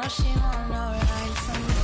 know she wanna ride some.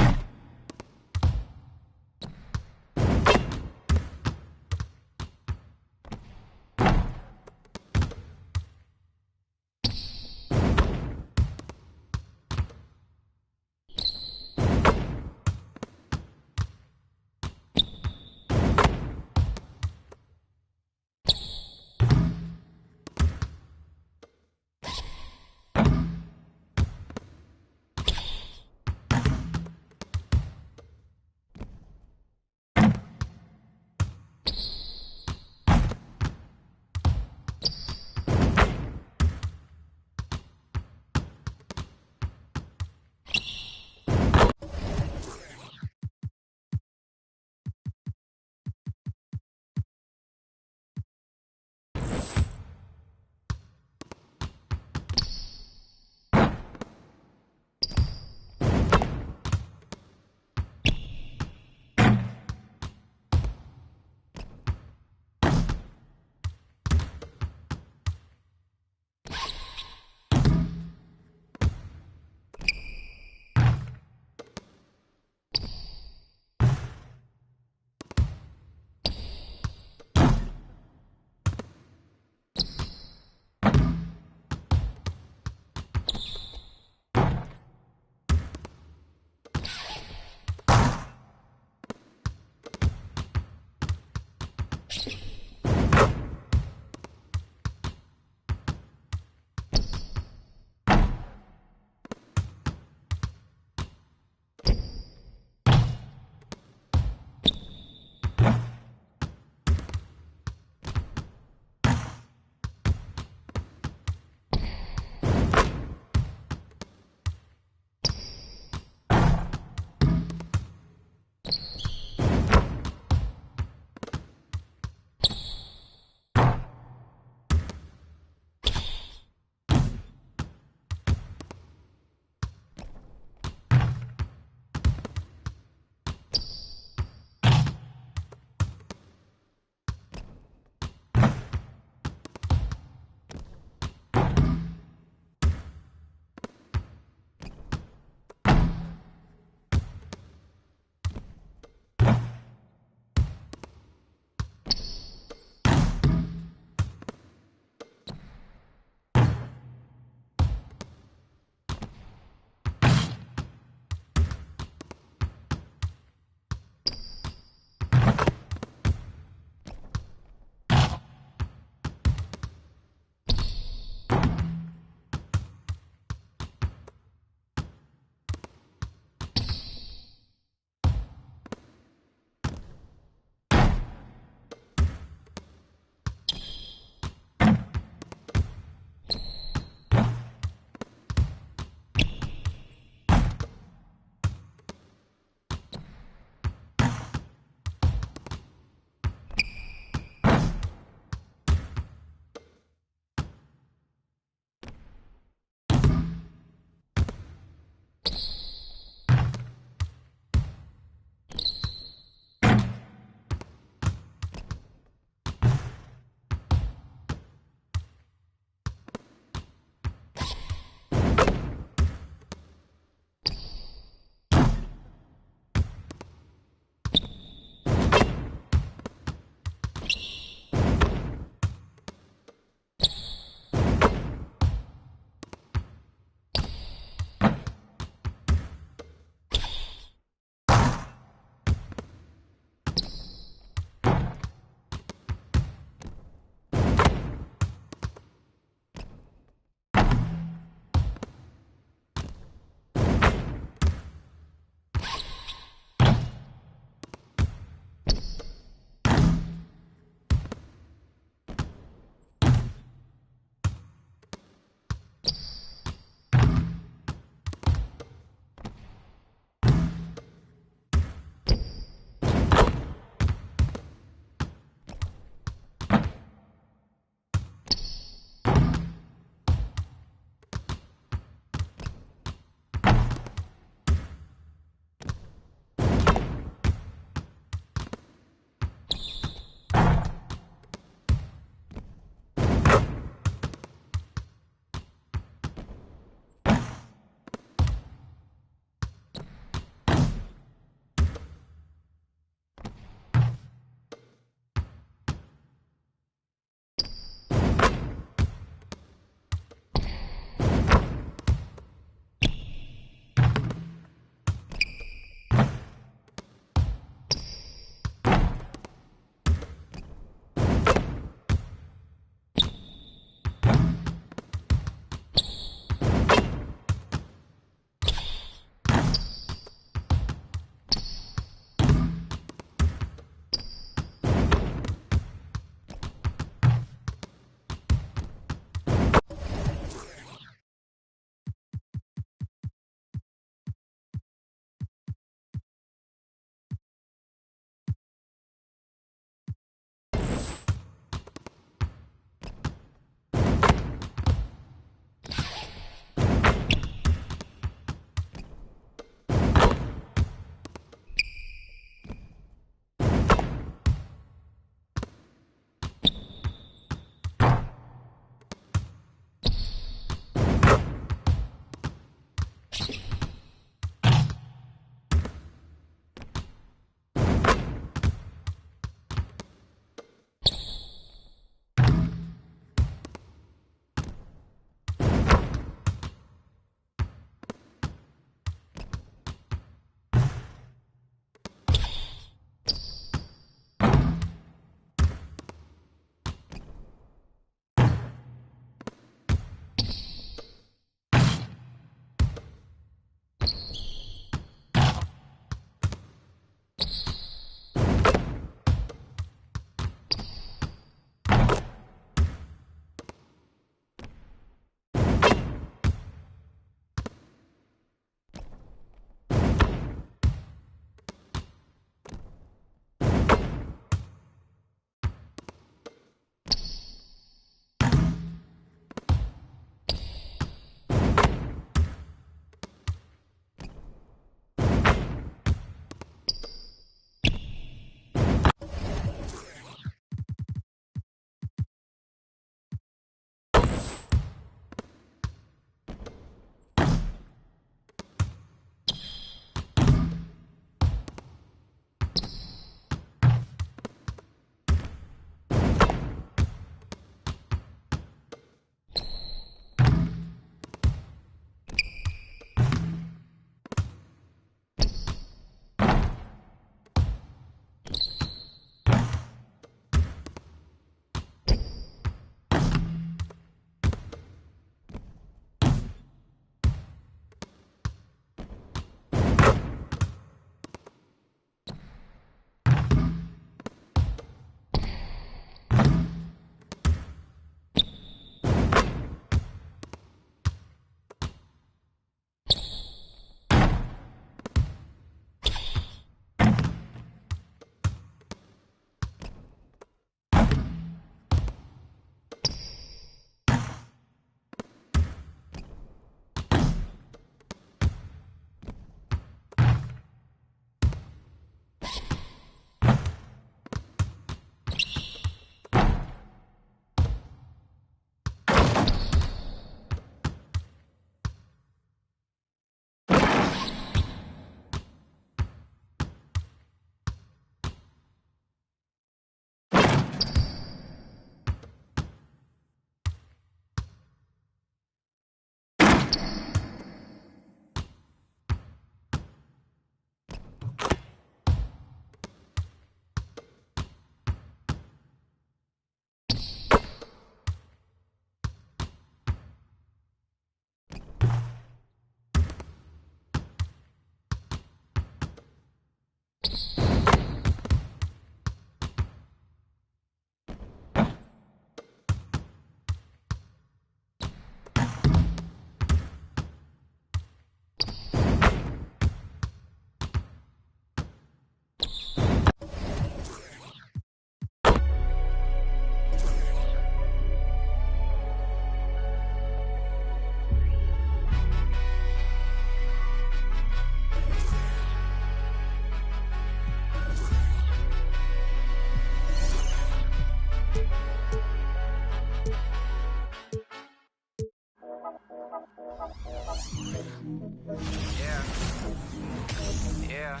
Yeah.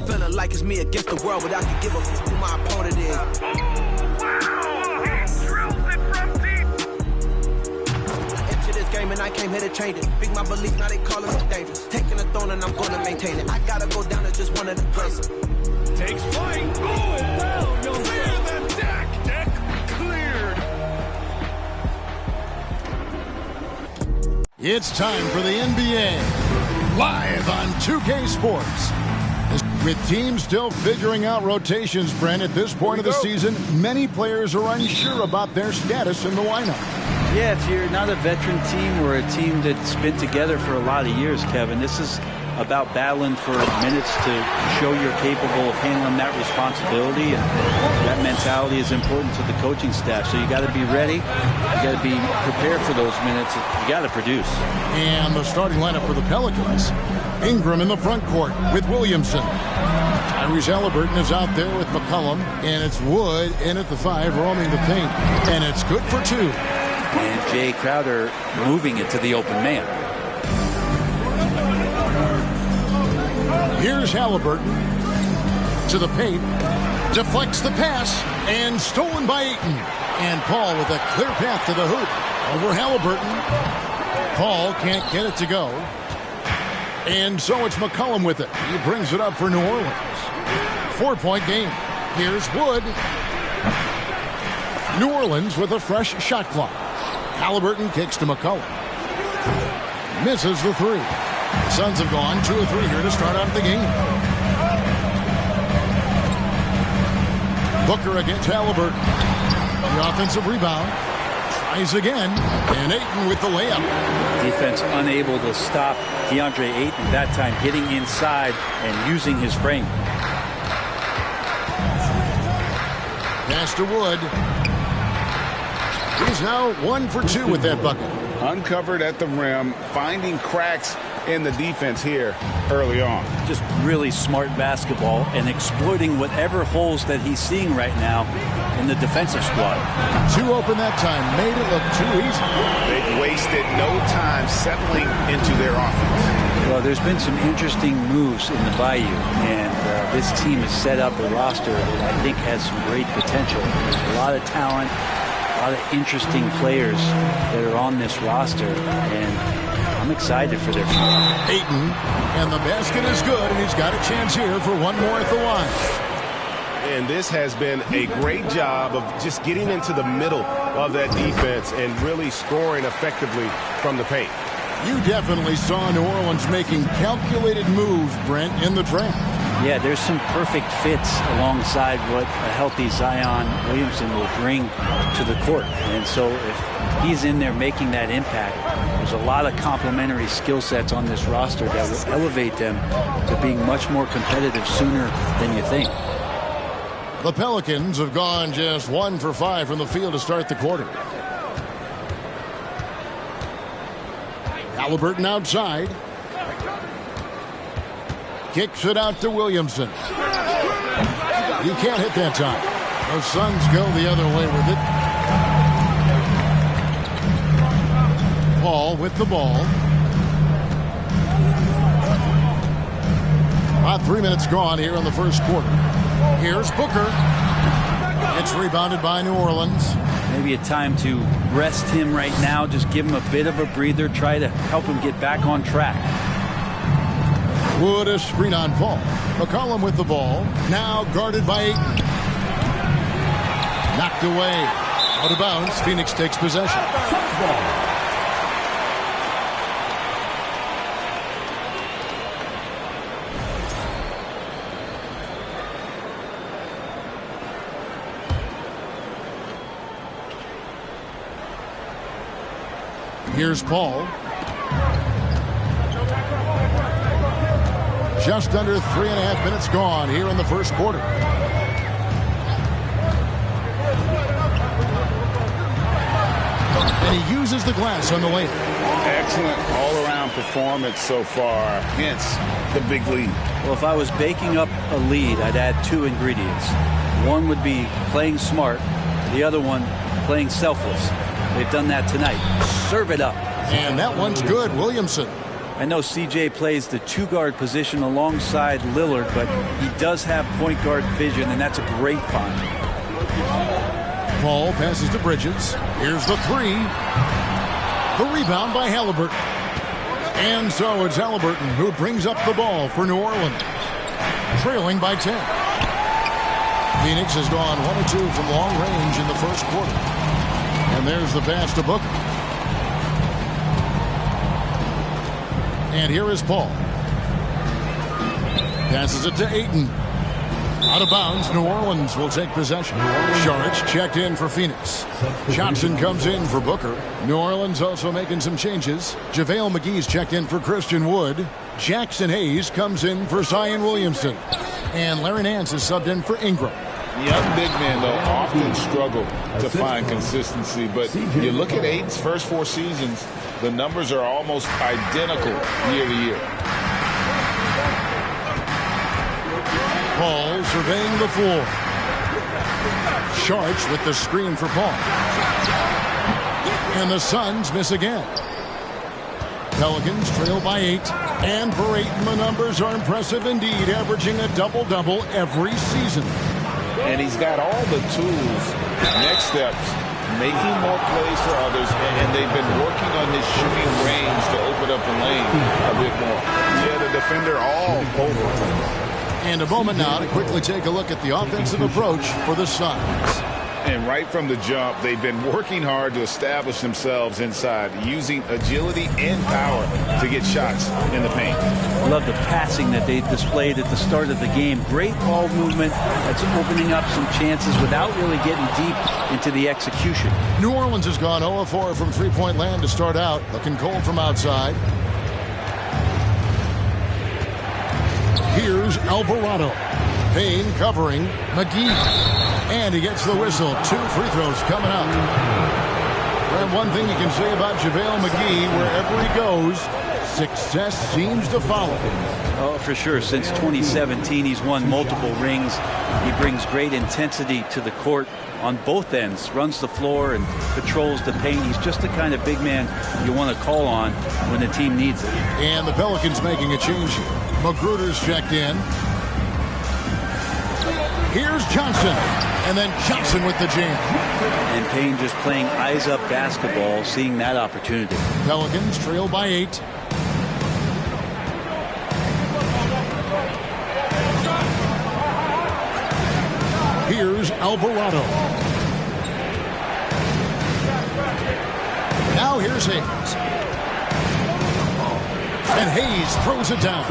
Feeling like it's me against the world, but I can give a f who my opponent is. I entered this game and I came here to change it. Big my belief, now they calling me dangerous. Taking the throne and I'm gonna maintain it. I gotta go down as just one of the greatest. Takes flight, going down, you'll clear the deck, cleared. It's time for the NBA, live on 2K Sports. With teams still figuring out rotations, Brent, at this point of the season, many players are unsure about their status in the lineup. Yeah, if you're not a veteran team or a team that's been together for a lot of years, Kevin, this is about battling for minutes to show you're capable of handling that responsibility, and that mentality is important to the coaching staff. So you got to be ready, you got to be prepared for those minutes, you got to produce. And the starting lineup for the Pelicans, Ingram in the front court with Williamson. Tyrese Halliburton is out there with McCollum, and it's Wood in at the 5, roaming the paint, and it's good for 2. And Jay Crowder moving it to the open man. Here's Halliburton to the paint, deflects the pass, and stolen by Ayton. And Paul with a clear path to the hoop. Over Halliburton. Paul can't get it to go. And so it's McCollum with it. He brings it up for New Orleans. 4-point game. Here's Wood. New Orleans with a fresh shot clock. Halliburton kicks to McCollum. Misses the 3. The Suns have gone 2 of 3 here to start out the game. Booker against Halliburton. The offensive rebound. Tries again. And Ayton with the layup. Defense unable to stop DeAndre Ayton, that time getting inside and using his frame. Pass to Wood. He's now 1 for 2 with that bucket. Uncovered at the rim, finding cracks in the defense here early on. Just really smart basketball and exploiting whatever holes that he's seeing right now in the defensive squad. 2 open that time, made it look too easy. They've wasted no time settling into their offense. Well, there's been some interesting moves in the Bayou, and this team has set up a roster that I think has some great potential. There's a lot of talent, a lot of interesting players that are on this roster, and I'm excited for their future. Ayton, and the basket is good, and he's got a chance here for one more at the line. And this has been a great job of just getting into the middle of that defense and really scoring effectively from the paint. You definitely saw New Orleans making calculated moves, Brent, in the draft. Yeah, there's some perfect fits alongside what a healthy Zion Williamson will bring to the court. And so if he's in there making that impact, there's a lot of complementary skill sets on this roster that will elevate them to being much more competitive sooner than you think. The Pelicans have gone just 1 for 5 from the field to start the quarter. Halliburton outside. Kicks it out to Williamson. He can't hit that time. The Suns go the other way with it. Paul with the ball. About 3 minutes gone here in the first quarter. Here's Booker. It's rebounded by New Orleans. Maybe a time to rest him right now. Just give him a bit of a breather. Try to help him get back on track. Wood a screen on Paul. McCollum with the ball. Now guarded by Ayton. Knocked away. Out of bounds. Phoenix takes possession. Here's Paul. Just under 3.5 minutes gone here in the first quarter. And he uses the glass on the way. Excellent all-around performance so far, hence the big lead. Well, if I was baking up a lead, I'd add 2 ingredients. One would be playing smart. The other one, playing selfless. They've done that tonight. Serve it up. And that one's good. Williamson. I know CJ plays the 2-guard position alongside Lillard, but he does have point guard vision, and that's a great find. Paul passes to Bridges. Here's the 3. The rebound by Halliburton. And so it's Halliburton who brings up the ball for New Orleans. Trailing by 10. Phoenix has gone 1 of 2 from long range in the first quarter. And there's the pass to Booker. And here is Paul. Passes it to Ayton. Out of bounds, New Orleans will take possession. Saric checked in for Phoenix. Johnson comes in for Booker. New Orleans also making some changes. JaVale McGee's checked in for Christian Wood. Jackson Hayes comes in for Zion Williamson. And Larry Nance is subbed in for Ingram. Young big men, though, often struggle to find consistency. But you look at Ayton's first 4 seasons, the numbers are almost identical year to year. Paul surveying the floor. Saric with the screen for Paul. And the Suns miss again. Pelicans trail by 8. And for Ayton, the numbers are impressive indeed, averaging a double-double every season. And he's got all the tools. Next steps, making more plays for others, and they've been working on his shooting range to open up the lane a bit more. Yeah, the defender all over him. And a moment now to quickly take a look at the offensive approach for the Suns. And right from the jump, they've been working hard to establish themselves inside, using agility and power to get shots in the paint. I love the passing that they displayed at the start of the game. Great ball movement that's opening up some chances without really getting deep into the execution. New Orleans has gone 0 of 4 from three-point land to start out, looking cold from outside. Here's Alvarado. Payne covering McGee. And he gets the whistle. 2 free throws coming up. And one thing you can say about JaVale McGee, wherever he goes, success seems to follow. Oh, for sure. Since 2017, he's won multiple rings. He brings great intensity to the court on both ends. Runs the floor and patrols the paint. He's just the kind of big man you want to call on when the team needs it. And the Pelicans making a change here. Magruder's checked in. Here's Johnson. And then Johnson with the jam. And Payne just playing eyes-up basketball, seeing that opportunity. Pelicans trail by 8. Here's Alvarado. Now here's Hayes. And Hayes throws it down.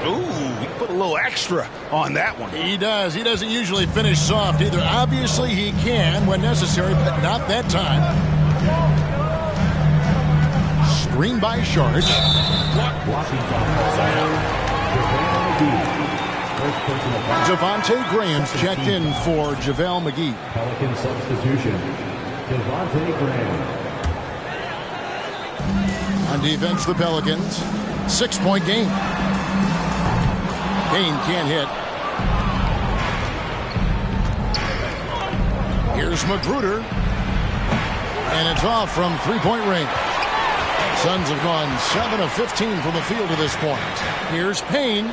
Ooh, he put a little extra on that one. He does. He doesn't usually finish soft either. Obviously, he can when necessary, but not that time. Screen by Saric. Devontae Graham's checked in for JaVale McGee. Pelican substitution. Devontae Graham. On defense, the Pelicans. 6-point game. Payne can't hit. Here's Magruder. And it's off from three-point range. Suns have gone 7 of 15 from the field to this point. Here's Payne.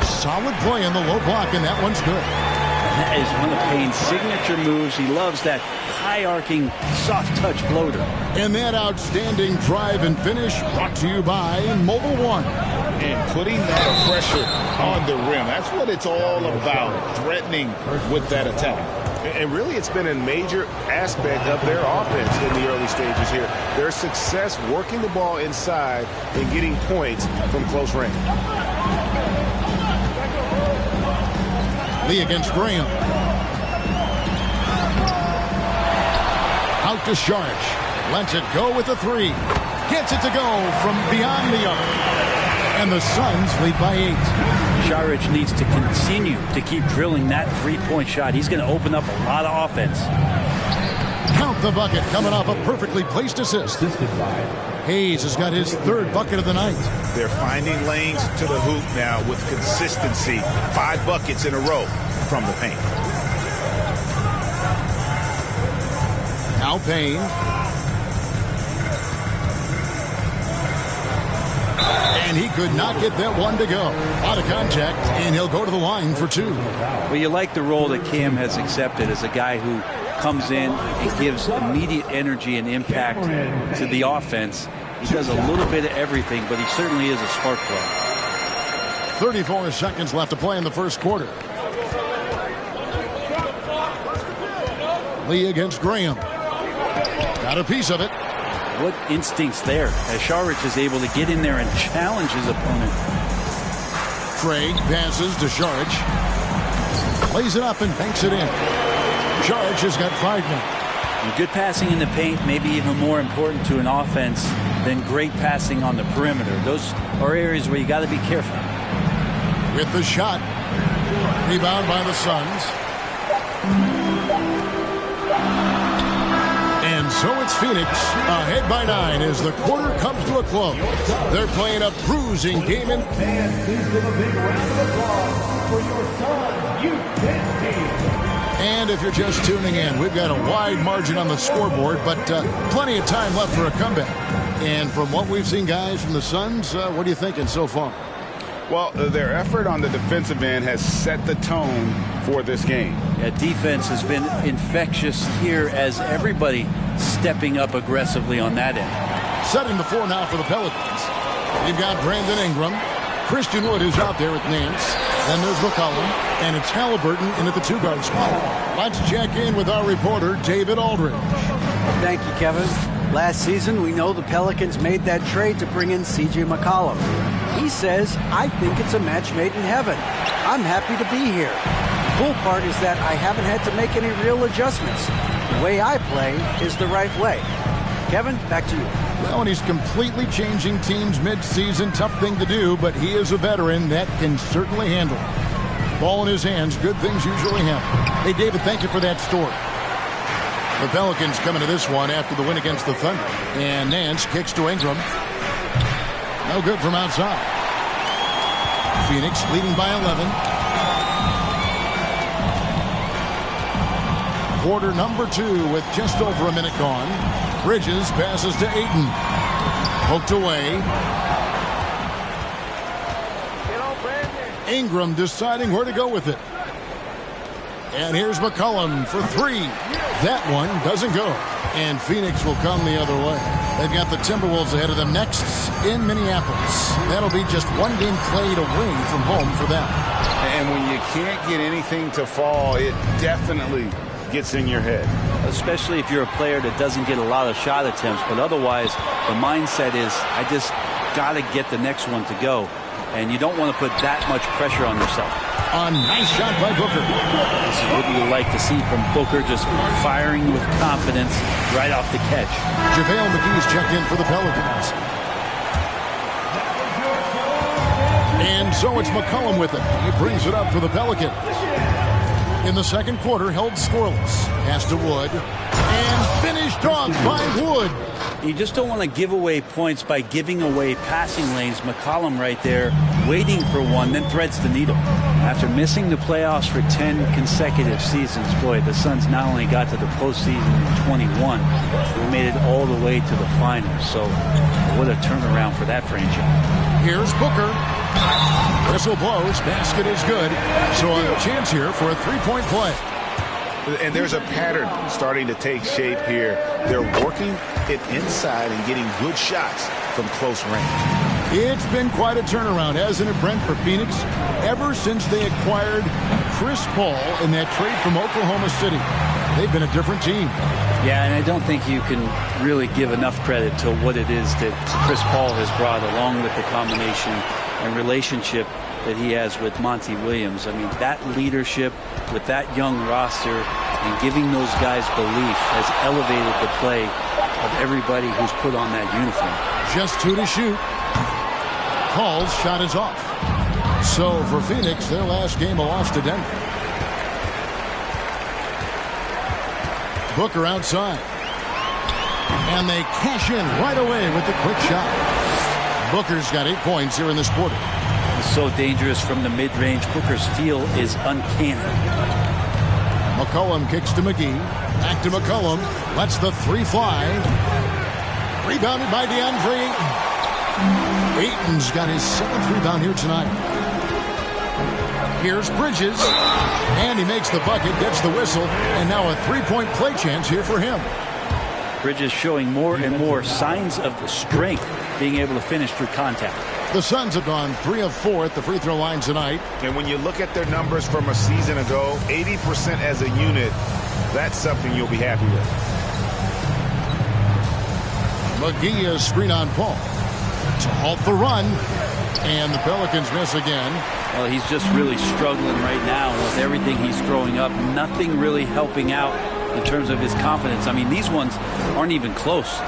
Solid play in the low block, and that one's good. That is one of Payne's signature moves. He loves that high-arcing, soft-touch floater. And that outstanding drive and finish brought to you by Mobile One. And putting that pressure on the rim. That's what it's all about, threatening with that attack. And really, it's been a major aspect of their offense in the early stages here. Their success working the ball inside and getting points from close range. Lee against Graham. Out to Saric. Lets it go with the 3. Gets it to go from beyond the arc. And the Suns lead by 8. Saric needs to continue to keep drilling that three-point shot. He's going to open up a lot of offense. Count the bucket coming off a perfectly placed assist. Assisted by Hayes has got his third bucket of the night. They're finding lanes to the hoop now with consistency. 5 buckets in a row from the paint. Now Payne. And he could not get that one to go. Out of contact, and he'll go to the line for 2. Well, you like the role that Cam has accepted as a guy who comes in and gives immediate energy and impact to the offense. He does a little bit of everything, but he certainly is a spark plug. 34 seconds left to play in the first quarter. Lee against Graham. Got a piece of it. What instincts there as Saric is able to get in there and challenge his opponent. Craig passes to Saric. Lays it up and banks it in. Saric has got 5 now. And good passing in the paint may be even more important to an offense than great passing on the perimeter. Those are areas where you got to be careful. With the shot. Rebound by the Suns. And so it's Phoenix ahead by 9 as the quarter comes to a close. They're playing a bruising game. Fans, please give a big round of applause for your Suns Youth Dance Team. And if you're just tuning in, we've got a wide margin on the scoreboard, but plenty of time left for a comeback. And from what we've seen, guys, from the Suns, what are you thinking so far? Well, their effort on the defensive end has set the tone for this game. Yeah, defense has been infectious here as everybody stepping up aggressively on that end. Setting the floor now for the Pelicans. They've got Brandon Ingram. Christian Wood is out there with Nance. Then there's McCollum. And it's Halliburton in at the 2-guard spot. Let's check in with our reporter, David Aldridge. Thank you, Kevin. Last season, we know the Pelicans made that trade to bring in C.J. McCollum. He says, I think it's a match made in heaven. I'm happy to be here. The cool part is that I haven't had to make any real adjustments. The way I play is the right way. Kevin, back to you. Well, and he's completely changing teams mid-season. Tough thing to do, but he is a veteran that can certainly handle it. Ball in his hands, good things usually happen. Hey, David, thank you for that story. The Pelicans coming to this one after the win against the Thunder. And Nance kicks to Ingram. No good from outside. Phoenix leading by 11. Quarter number 2 with just over a minute gone. Bridges passes to Ayton. Poked away. Ingram deciding where to go with it. And here's McCollum for 3. That one doesn't go. And Phoenix will come the other way. They've got the Timberwolves ahead of them next in Minneapolis. That'll be just one game played away from home for them. And when you can't get anything to fall, it definitely gets in your head. Especially if you're a player that doesn't get a lot of shot attempts. But otherwise, the mindset is, I just got to get the next one to go. And you don't want to put that much pressure on yourself. A nice shot by Booker. This is what you like to see from Booker, just firing with confidence right off the catch. JaVale McGee's checked in for the Pelicans. And so it's McCollum with it. He brings it up for the Pelicans. In the second quarter, held scoreless. Pass to Wood. And finished off by Wood. You just don't want to give away points by giving away passing lanes. McCollum right there waiting for one, then threads the needle. After missing the playoffs for 10 consecutive seasons, boy, the Suns not only got to the postseason in 21, they made it all the way to the finals. So what a turnaround for that franchise. Here's Booker. Whistle blows. Basket is good. So a chance here for a 3-point play. And there's a pattern starting to take shape here. They're working it inside and getting good shots from close range. It's been quite a turnaround, hasn't it, Brent, for Phoenix? Ever since they acquired Chris Paul in that trade from Oklahoma City, they've been a different team. Yeah, and I don't think you can really give enough credit to what it is that Chris Paul has brought, along with the combination and relationship that he has with Monty Williams. I mean, that leadership with that young roster and giving those guys belief has elevated the play of everybody who's put on that uniform. Just 2 to shoot. Paul's shot is off. So for Phoenix, their last game a loss to Denver. Booker outside. And they cash in right away with the quick shot. Booker's got 8 points here in this quarter. It's so dangerous from the mid-range. Booker's feel is uncanny. McCollum kicks to McGee. Back to McCollum. Lets the three fly. Rebounded by DeAndre Ayton. Ayton's got his 7th rebound here tonight. Here's Bridges. And he makes the bucket, gets the whistle, and now a three-point play chance here for him. Bridges showing more and more signs of strength, being able to finish through contact. The Suns have gone 3 of 4 at the free throw line tonight. And when you look at their numbers from a season ago, 80% as a unit, that's something you'll be happy with. McGee is screen on Paul to halt the run, and the Pelicans miss again. Well, he's just really struggling right now with everything he's throwing up. Nothing really helping out in terms of his confidence. I mean, these ones aren't even close.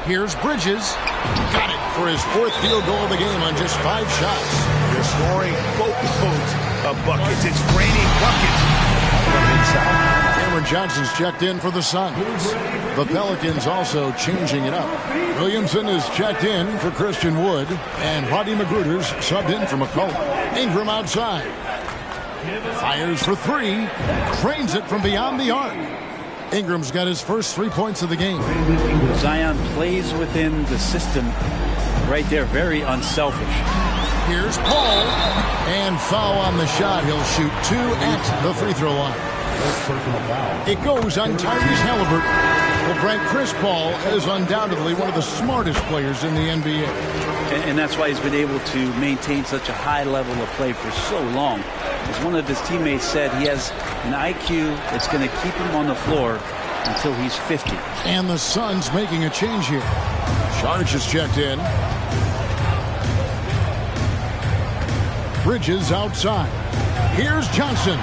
Here's Bridges. Got it for his 4th field goal of the game on just 5 shots. They're scoring boatloads of buckets. It's raining buckets from inside. Cameron Johnson's checked in for the Suns. The Pelicans also changing it up. Williamson is checked in for Christian Wood, and Rodney McGruder's subbed in for McCollum. Ingram outside. Fires for 3. Trains it from beyond the arc. Ingram's got his first 3 points of the game. Zion plays within the system right there, very unselfish. Here's Paul, and foul on the shot. He'll shoot 2 at the free throw line. It goes on Tyrese Halliburton. Well, Brent, Chris Paul is undoubtedly one of the smartest players in the NBA. And that's why he's been able to maintain such a high level of play for so long. As one of his teammates said, he has an IQ that's going to keep him on the floor until he's 50. And the Suns making a change here. Saric is checked in. Bridges outside. Here's Johnson.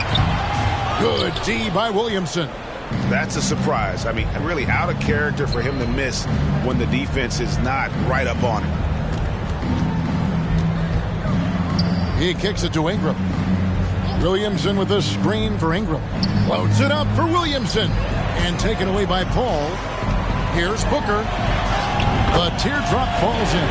Good D by Williamson. That's a surprise. I mean, really out of character for him to miss when the defense is not right up on him. He kicks it to Ingram. Williamson with a screen for Ingram. Loads it up for Williamson. And taken away by Paul. Here's Booker. The teardrop falls in.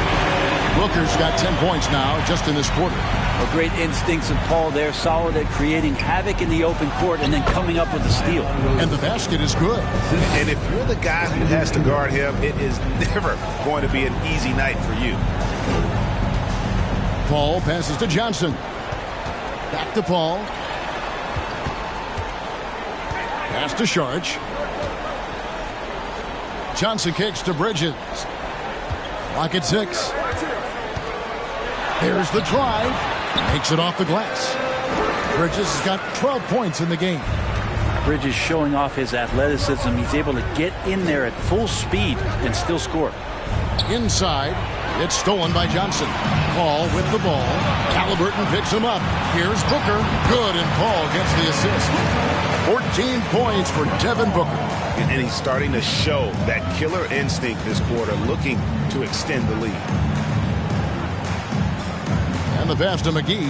Booker's got 10 points now just in this quarter. Well, great instincts of Paul there. Solid at creating havoc in the open court and then coming up with a steal. And the basket is good. And if you're the guy who has to guard him, it is never going to be an easy night for you. Paul passes to Johnson. Back to Paul. Pass to Saric. Johnson kicks to Bridges. Clock at 6. Here's the drive. Makes it off the glass. Bridges has got 12 points in the game. Bridges showing off his athleticism. He's able to get in there at full speed and still score. Inside. It's stolen by Johnson. Paul with the ball. Halliburton picks him up. Here's Booker. Good, and Paul gets the assist. 14 points for Devin Booker. And he's starting to show that killer instinct this quarter, looking to extend the lead. And the pass to McGee.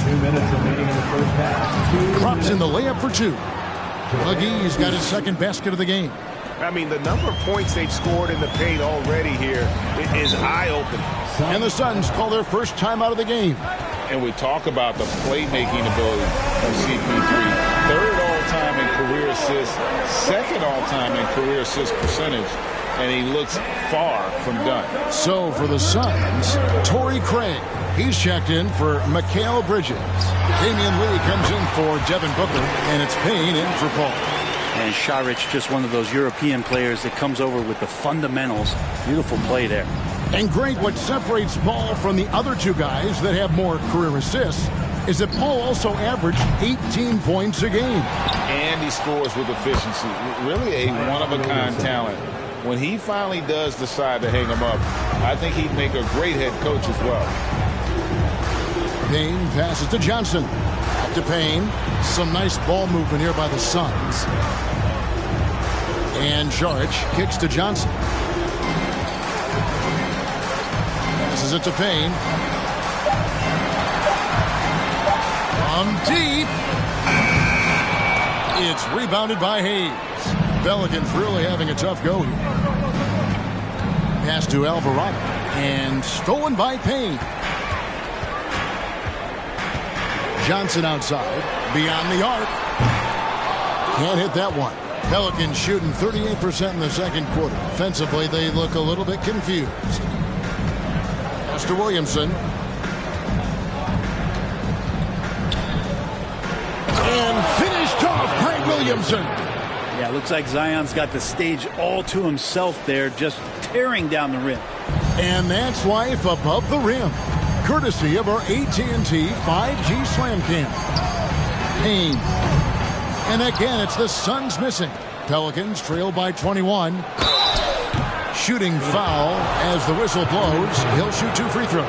2 minutes remaining in the first half. Drops in the layup for 2. McGee's got his 2nd basket of the game. I mean, the number of points they've scored in the paint already here is eye-opening. And the Suns call their first time out of the game. And we talk about the playmaking ability of CP3. 3rd all-time in career assists, 2nd all-time in career assist percentage, and he looks far from done. So for the Suns, Torrey Craig. He's checked in for Mikal Bridges. Damian Lee comes in for Devin Booker, and it's Payne in for Paul. And Saric, just one of those European players that comes over with the fundamentals. Beautiful play there. And great, what separates Paul from the other 2 guys that have more career assists is that Paul also averaged 18 points a game. And he scores with efficiency. Really a one-of-a-kind talent. When he finally does decide to hang him up, I think he'd make a great head coach as well. Payne passes to Johnson. Back to Payne. Some nice ball movement here by the Suns. And Saric kicks to Johnson. Passes it to Payne. From deep. It's rebounded by Hayes. Pelicans really having a tough go here. Pass to Alvarado. And stolen by Payne. Johnson outside. Beyond the arc. Can't hit that one. Pelicans shooting 38% in the second quarter. Offensively, they look a little bit confused. Pass to Williamson. And finished off by Williamson. Yeah, looks like Zion's got the stage all to himself there, just tearing down the rim. And that's life above the rim. Courtesy of our AT&T 5G Slam Cam. Payne. And again, it's the Suns missing. Pelicans trail by 21. Shooting foul as the whistle blows. He'll shoot 2 free throws.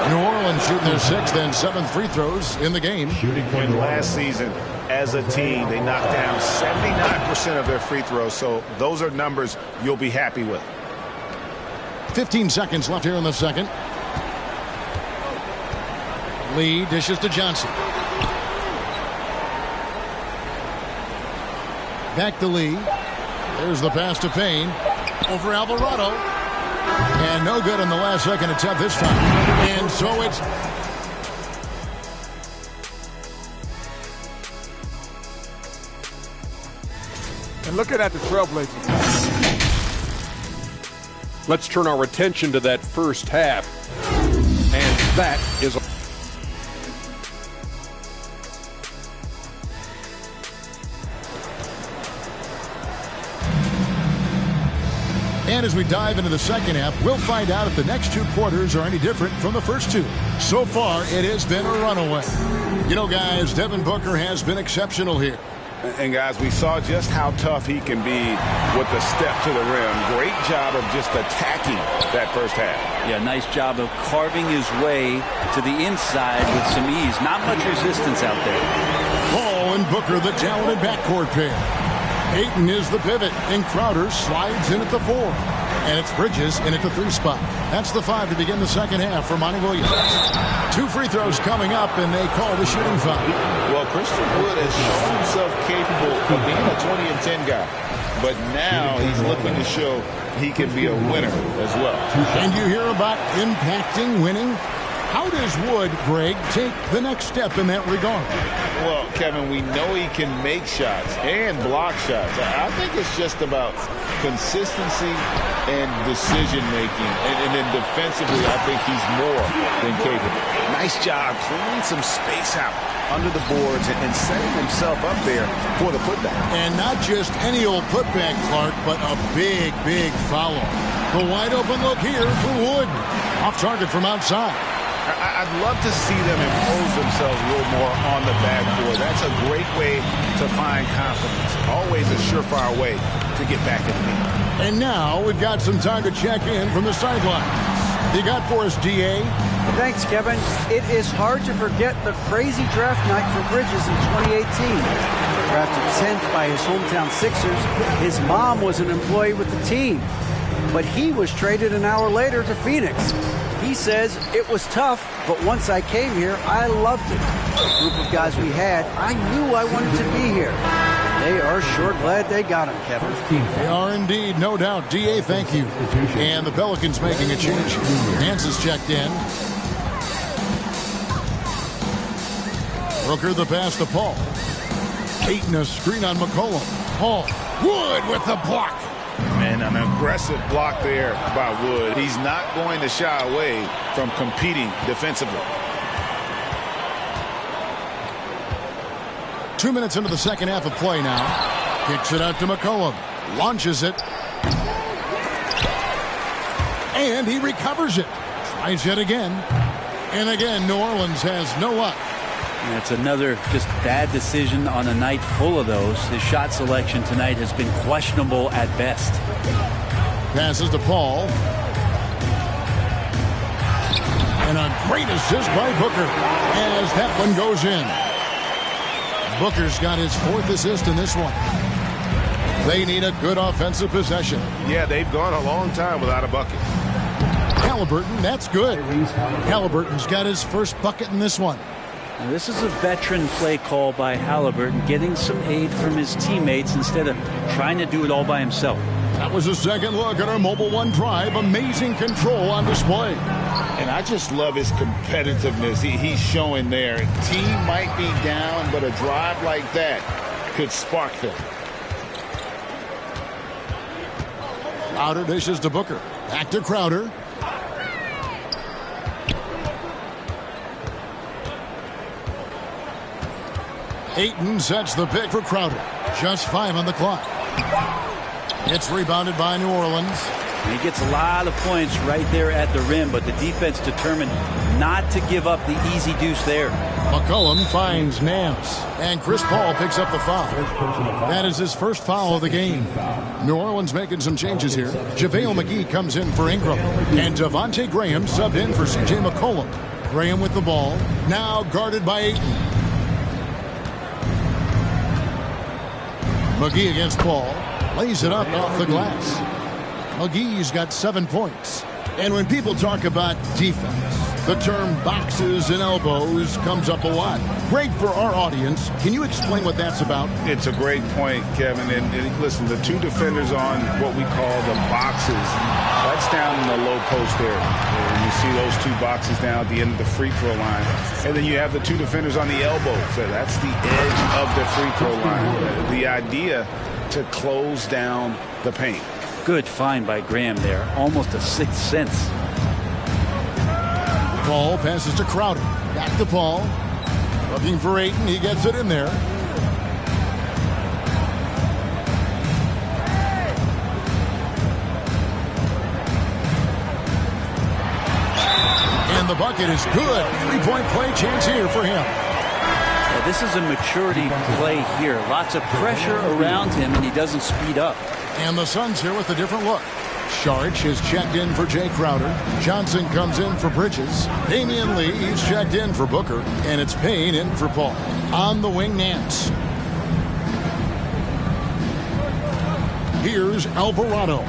New Orleans shooting their 6th and 7th free throws in the game. And last season, as a team, they knocked down 79% of their free throws. So those are numbers you'll be happy with. 15 seconds left here in the second. Lee dishes to Johnson. Back to Lee. There's the pass to Payne. Over Alvarado. And no good on the last second attempt this time. And so it's... And looking at the Trailblazers. Let's turn our attention to that first half. And that is a... And as we dive into the second half, we'll find out if the next 2 quarters are any different from the first 2. So far, it has been a runaway. You know, guys, Devin Booker has been exceptional here. And, guys, we saw just how tough he can be with the step to the rim. Great job of just attacking that first half. Yeah, nice job of carving his way to the inside with some ease. Not much resistance out there. Paul and Booker, the talented backcourt pair. Ayton is the pivot, and Crowder slides in at the 4. And it's Bridges in at the 3 spot. That's the 5 to begin the second half for Monty Williams. 2 free throws coming up, and they call the shooting foul. Well, Christian Wood has shown himself capable of being a 20 and 10 guy. But now he's looking to show he can be a winner as well. And you hear about impacting winning. How does Wood, Greg, take the next step in that regard? Well, Kevin, we know he can make shots and block shots. I think it's just about consistency and decision-making. And then defensively, I think he's more than capable. Nice job clearing some space out under the boards and setting himself up there for the putback. And not just any old putback, Clark, but a big, big follow. The wide open look here for Wood. Off target from outside. I'd love to see them impose themselves a little more on the backboard. That's a great way to find confidence. Always a surefire way to get back in the game. And now we've got some time to check in from the sidelines. You got for us, DA? Thanks, Kevin. It is hard to forget the crazy draft night for Bridges in 2018. Drafted 10th by his hometown Sixers, his mom was an employee with the team. But he was traded an hour later to Phoenix. He says it was tough, but once I came here, I loved it. The group of guys we had, I knew I wanted to be here. And they are sure glad they got him, Kevin. They are indeed, no doubt. DA, thank you. And the Pelicans making a change. Nance is checked in. Booker the pass to Paul. Ayton a screen on McCollum. Paul. Wood with the block. And an aggressive block there by Wood. He's not going to shy away from competing defensively. 2 minutes into the second half of play now. Kicks it out to McCollum. Launches it. And he recovers it. Tries it again. And again, New Orleans has no luck. That's another just bad decision on a night full of those. His shot selection tonight has been questionable at best. Passes to Paul. And a great assist by Booker as that one goes in. Booker's got his 4th assist in this one. They need a good offensive possession. Yeah, they've gone a long time without a bucket. Halliburton, that's good. Halliburton's got his first bucket in this one. Now, this is a veteran play call by Halliburton, getting some aid from his teammates instead of trying to do it all by himself. That was a second look at our Mobile One drive. Amazing control on display. And I just love his competitiveness he's showing there. Team might be down, but a drive like that could spark them. Crowder dishes to Booker. Back to Crowder. Ayton sets the pick for Crowder. Just 5 on the clock. It's rebounded by New Orleans. And he gets a lot of points right there at the rim, but the defense determined not to give up the easy deuce there. McCollum finds Nance, and Chris Paul picks up the foul. That is his first foul of the game. New Orleans making some changes here. JaVale McGee comes in for Ingram, and Devontae Graham subbed in for C.J. McCollum. Graham with the ball, now guarded by Ayton. McGee against Paul, lays it up off the glass. McGee's got 7 points. And when people talk about defense, the term boxes and elbows comes up a lot. Great for our audience. Can you explain what that's about? It's a great point, Kevin. And listen, the two defenders on what we call the boxes, that's down in the low post area. And you see those two boxes down at the end of the free throw line. And then you have the two defenders on the elbows. So that's the edge of the free throw line. The idea to close down the paint. Good find by Graham there. Almost a sixth sense. Paul passes to Crowder. Back to Paul. Looking for Ayton. He gets it in there. And the bucket is good. 3-point play chance here for him. Now, this is a maturity play here. Lots of pressure around him, and he doesn't speed up. And the Suns here with a different look. Sharch is checked in for Jay Crowder. Johnson comes in for Bridges. Damian Lee is checked in for Booker. And it's Payne in for Paul. On the wing, Nance. Here's Alvarado.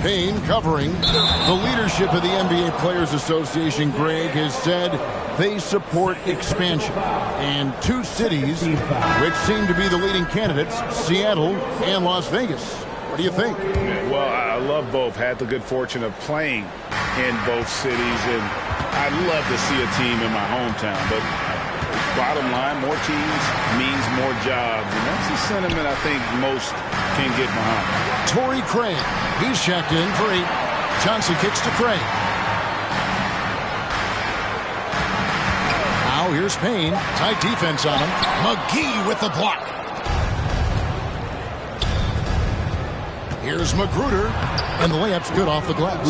Payne covering. The leadership of the NBA Players Association, Greg, has said they support expansion. And 2 cities which seem to be the leading candidates, Seattle and Las Vegas. What do you think? Well, I love both. Had the good fortune of playing in both cities, and I'd love to see a team in my hometown. But bottom line, more teams means more jobs, and that's the sentiment I think most can get behind. Torrey Craig, he's checked in for 8. Johnson kicks to Craig. Now here's Payne. Tight defense on him. McGee with the block. Here's Magruder, and the layup's good off the glass.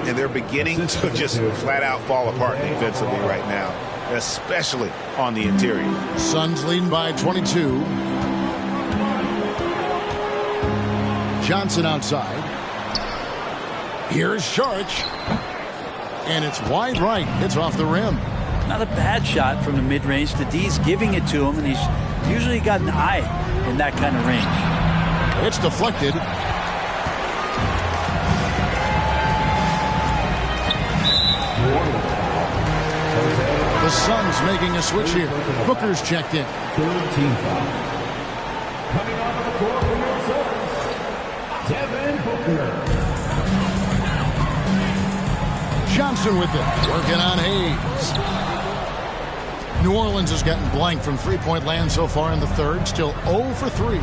And they're beginning to just flat out fall apart defensively right now, especially on the interior. Suns leading by 22. Johnson outside. Here's Sharch. And it's wide right. It's off the rim. Not a bad shot from the mid-range. The D's giving it to him, and he's usually got an eye in that kind of range. It's deflected. The Suns making a switch here. Booker's checked in. 13 foul. Coming off the court for your Suns, Devin Booker. Johnson with it. Working on Hayes. New Orleans has gotten blank from three-point land so far in the third. Still 0 for 3.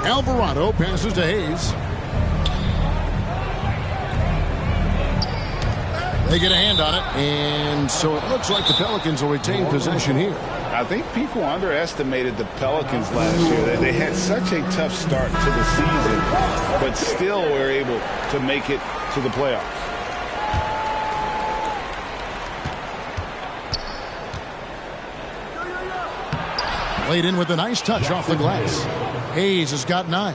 Alvarado passes to Hayes. They get a hand on it, and so it looks like the Pelicans will retain possession here. I think people underestimated the Pelicans last year. They had such a tough start to the season, but still were able to make it to the playoffs. Laid in with a nice touch off the glass. Hayes has got 9.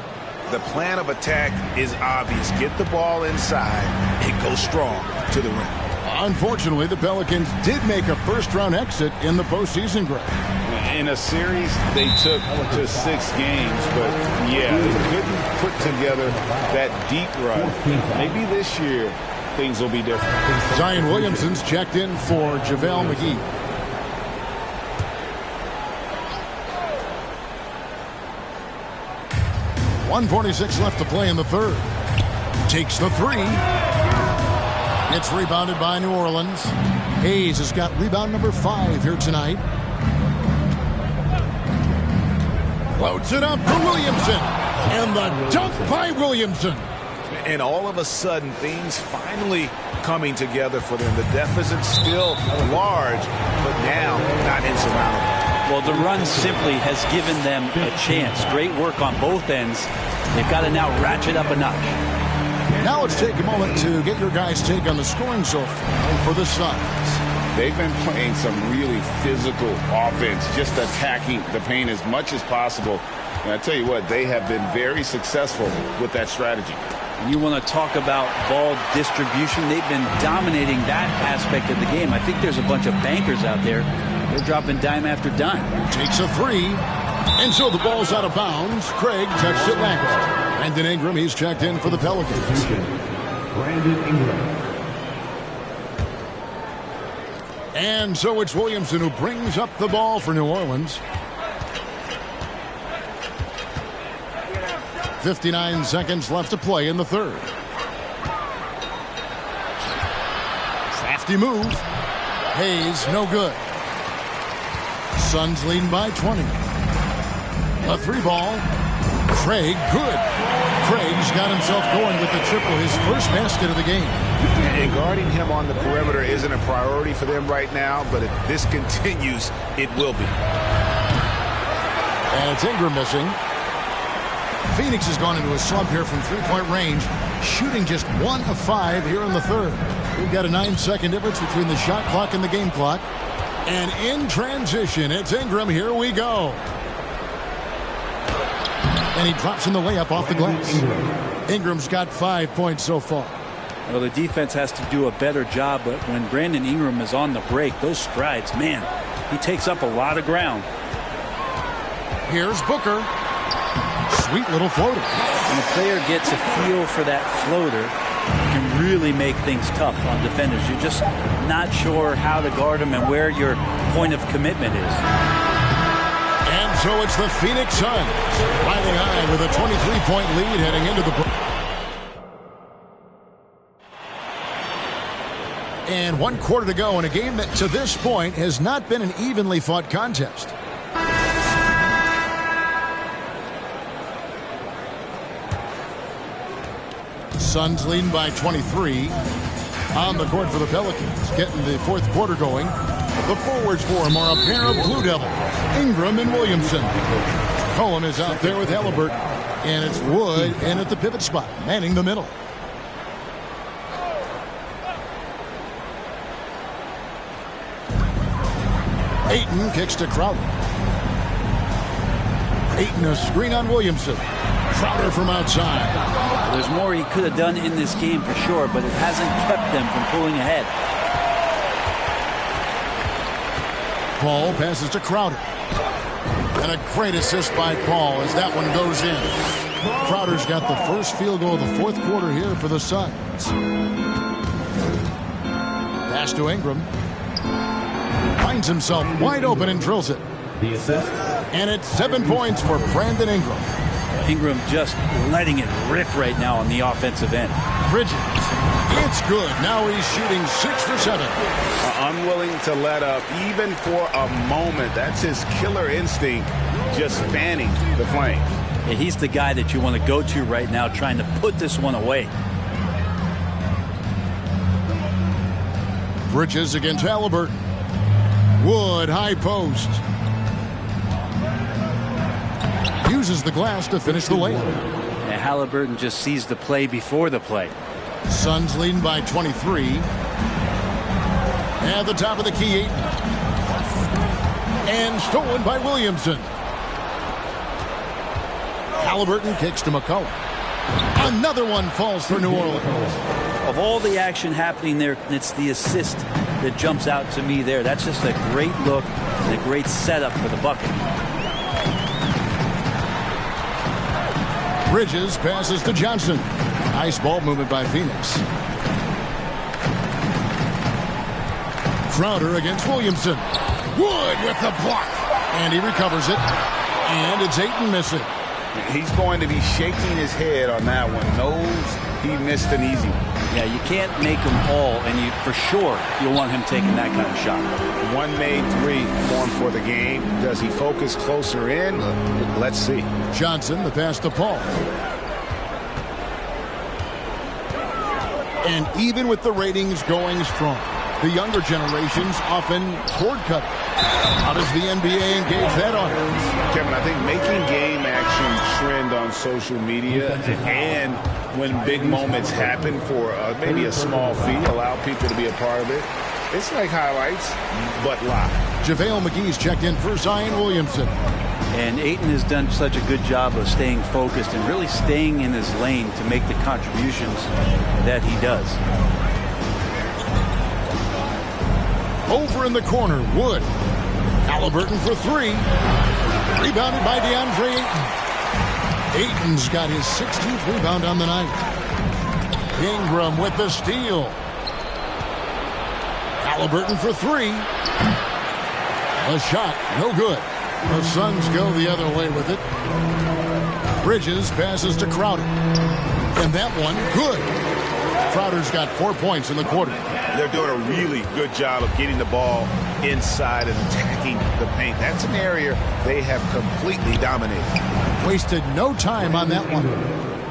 The plan of attack is obvious. Get the ball inside and go strong to the rim. Unfortunately, the Pelicans did make a first-round exit in the postseason, Greg. In a series they took to 6 games, but yeah, they couldn't put together that deep run. Maybe this year things will be different. Zion Williamson's checked in for JaVale McGee. 1:46 left to play in the third. Takes the three. It's rebounded by New Orleans. Hayes has got rebound number 5 here tonight. Floats it up for Williamson. And the dunk by Williamson. And all of a sudden, things finally coming together for them. The deficit still large, but now not insurmountable. Well, the run simply has given them a chance. Great work on both ends. They've got to now ratchet up a notch. Now let's take a moment to get your guys' take on the scoring so far for the Suns. They've been playing some really physical offense, just attacking the paint as much as possible. And I tell you what, they have been very successful with that strategy. And you want to talk about ball distribution. They've been dominating that aspect of the game. I think there's a bunch of bankers out there. They're dropping dime after dime. Takes a three. And so the ball's out of bounds. Craig touched it last. Brandon Ingram, he's checked in for the Pelicans. Brandon Ingram. And so it's Williamson who brings up the ball for New Orleans. 59 seconds left to play in the third. Crafty move. Hayes, no good. Suns leading by 20. A three ball. Craig, good. Craig's got himself going with the triple, his first basket of the game. And guarding him on the perimeter isn't a priority for them right now, but if this continues, it will be. And it's Ingram missing. Phoenix has gone into a slump here from three-point range, shooting just 1 of 5 here in the third. We've got a 9-second difference between the shot clock and the game clock. And in transition, it's Ingram. Here we go. And he drops in the layup off the glass. Ingram's got 5 points so far. Well, the defense has to do a better job, but when Brandon Ingram is on the break, those strides, man, he takes up a lot of ground. Here's Booker. Sweet little floater. When a player gets a feel for that floater, it can really make things tough on defenders. You're just not sure how to guard them and where your point of commitment is. And so it's the Phoenix Suns riding high with a 23-point lead heading into the break. And 1 quarter to go in a game that to this point has not been an evenly fought contest. Suns leading by 23 on the court for the Pelicans. Getting the fourth quarter going. The forwards for him are a pair of Blue Devils, Ingram and Williamson. Cohen is out there with Halliburton. And it's Wood in at the pivot spot, manning the middle. Ayton kicks to Crowder. Ayton a screen on Williamson. Crowder from outside. There's more he could have done in this game for sure, but it hasn't kept them from pulling ahead. Paul passes to Crowder. And a great assist by Paul as that one goes in. Crowder's got the first field goal of the fourth quarter here for the Suns. Pass to Ingram. Finds himself wide open and drills it. The assist. And it's 7 points for Brandon Ingram. Ingram just letting it rip right now on the offensive end. Bridges. It's good. Now he's shooting 6 for 7. Unwilling to let up even for a moment. That's his killer instinct, just fanning the flame. Yeah, he's the guy that you want to go to right now trying to put this one away. Bridges against Halliburton. Wood, high post. Uses the glass to finish the layup. And Halliburton just sees the play before the play. Suns leading by 23. At the top of the key, Ayton. And stolen by Williamson. Halliburton kicks to McCollum. Another one falls for New Orleans. Of all the action happening there, it's the assist that jumps out to me there. That's just a great look and a great setup for the bucket. Bridges passes to Johnson. Nice ball movement by Phoenix. Crowder against Williamson. Wood with the block. And he recovers it. And it's Ayton missing. He's going to be shaking his head on that one. Knows he missed an easy one. Yeah, you can't make them all, and for sure you'll want him taking that kind of shot. One made three formed for the game. Does he focus closer in? Let's see. Johnson, the pass to Paul. And even with the ratings going strong, the younger generations often cord cut. How does the NBA engage that audience? Kevin, I think making game action trend on social media and when big moments happen for maybe a small fee, allow people to be a part of it. It's like highlights, but live. JaVale McGee's checked in for Zion Williamson. And Ayton has done such a good job of staying focused and really staying in his lane to make the contributions that he does. Over in the corner, Wood. Halliburton for three. Rebounded by DeAndre Ayton. Ayton's got his 16th rebound on the night. Ingram with the steal. Halliburton for three. A shot, no good. The Suns go the other way with it. Bridges passes to Crowder. And that one, good. Crowder's got 4 points in the quarter. They're doing a really good job of getting the ball inside and attacking the paint. That's an area they have completely dominated. Wasted no time on that one.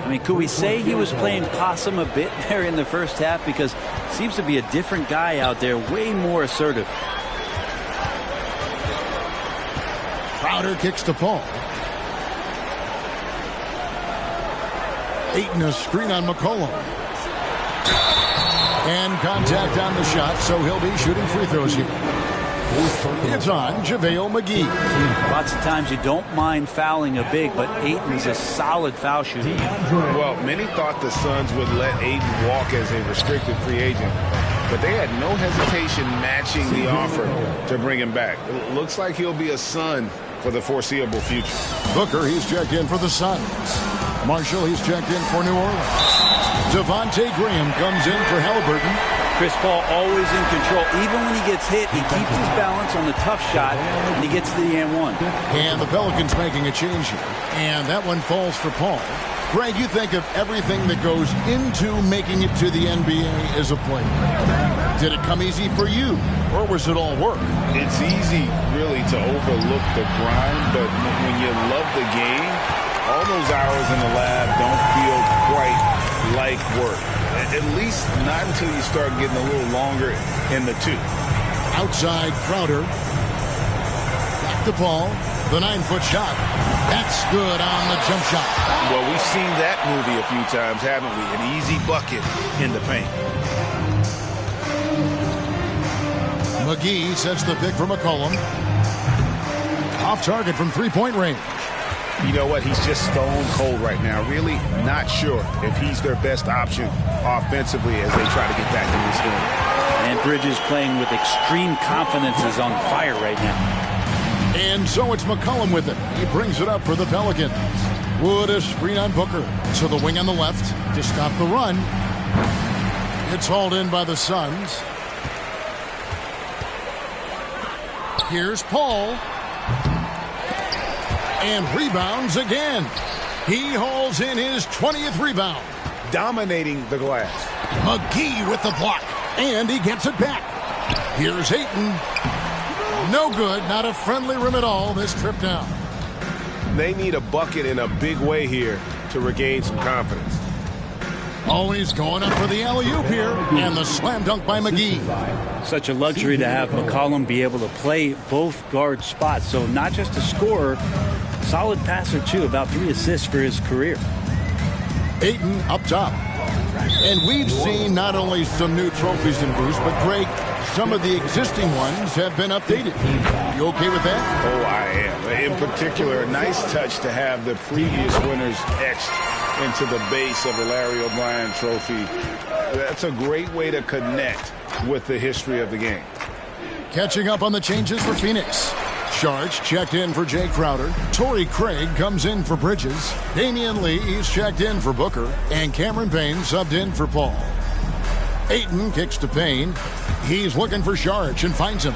I mean, could we say he was playing possum a bit there in the first half? Because it seems to be a different guy out there, way more assertive. Crowder kicks to Paul. Ayton a screen on McCollum. And contact on the shot, so he'll be shooting free throws here. It's on JaVale McGee. Lots of times you don't mind fouling a big, but Ayton's a solid foul shooter. Well, many thought the Suns would let Ayton walk as a restricted free agent, but they had no hesitation matching the offer to bring him back. It looks like he'll be a Sun for the foreseeable future. Booker, he's checked in for the Suns. Marshall, he's checked in for New Orleans. Devontae Graham comes in for Halliburton. Chris Paul always in control. Even when he gets hit, he keeps his balance on the tough shot, and he gets to the and one. And the Pelicans making a change here. And that one falls for Paul. Greg, you think of everything that goes into making it to the NBA as a player. Did it come easy for you, or was it all work? It's easy, really, to overlook the grind, but when you love the game, all those hours in the lab don't feel quite like work. At least not until you start getting a little longer in the tooth. Outside Crowder. Back to Paul. The 9-foot shot. That's good on the jump shot. Well, we've seen that movie a few times, haven't we? An easy bucket in the paint. McGee sets the pick for McCollum. Off target from three-point range. You know what? He's just stone cold right now. Really not sure if he's their best option offensively as they try to get back in this game. And Bridges playing with extreme confidence is on fire right now. And so it's McCollum with it. He brings it up for the Pelicans. Wood a screen on Booker. So the wing on the left to stop the run. It's hauled in by the Suns. Here's Paul. And rebounds again. He hauls in his 20th rebound. Dominating the glass. McGee with the block. And he gets it back. Here's Ayton. No good. Not a friendly rim at all this trip down. They need a bucket in a big way here to regain some confidence. Always going up for the alley-oop here. And the slam dunk by McGee. Such a luxury to have McCollum be able to play both guard spots. So not just a scorer, solid passer too. About 3 assists for his career. Ayton up top. And we've seen not only some new trophies in Bruce, but Greg, some of the existing ones have been updated. You okay with that? Oh, I am. In particular, a nice touch to have the previous winners etched into the base of the Larry O'Brien trophy. That's a great way to connect with the history of the game. Catching up on the changes for Phoenix. Sharch checked in for Jay Crowder. Torrey Craig comes in for Bridges. Damian Lee is checked in for Booker. And Cameron Payne subbed in for Paul. Ayton kicks to Payne. He's looking for Sharch and finds him.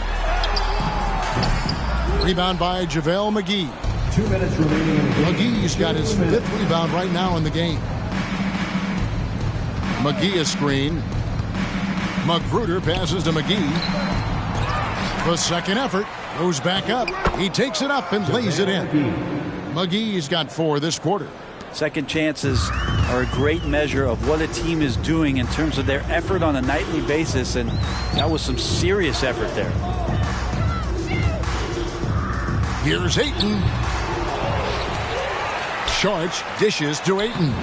Rebound by JaVale McGee. 2 minutes remaining in the game. McGee's got his 5th rebound right now in the game. McGee a screen. Magruder passes to McGee. The second effort goes back up. He takes it up and lays it in. McGee's got 4 this quarter. Second chances are a great measure of what a team is doing in terms of their effort on a nightly basis, and that was some serious effort there. Here's Ayton. Sharch dishes to Ayton.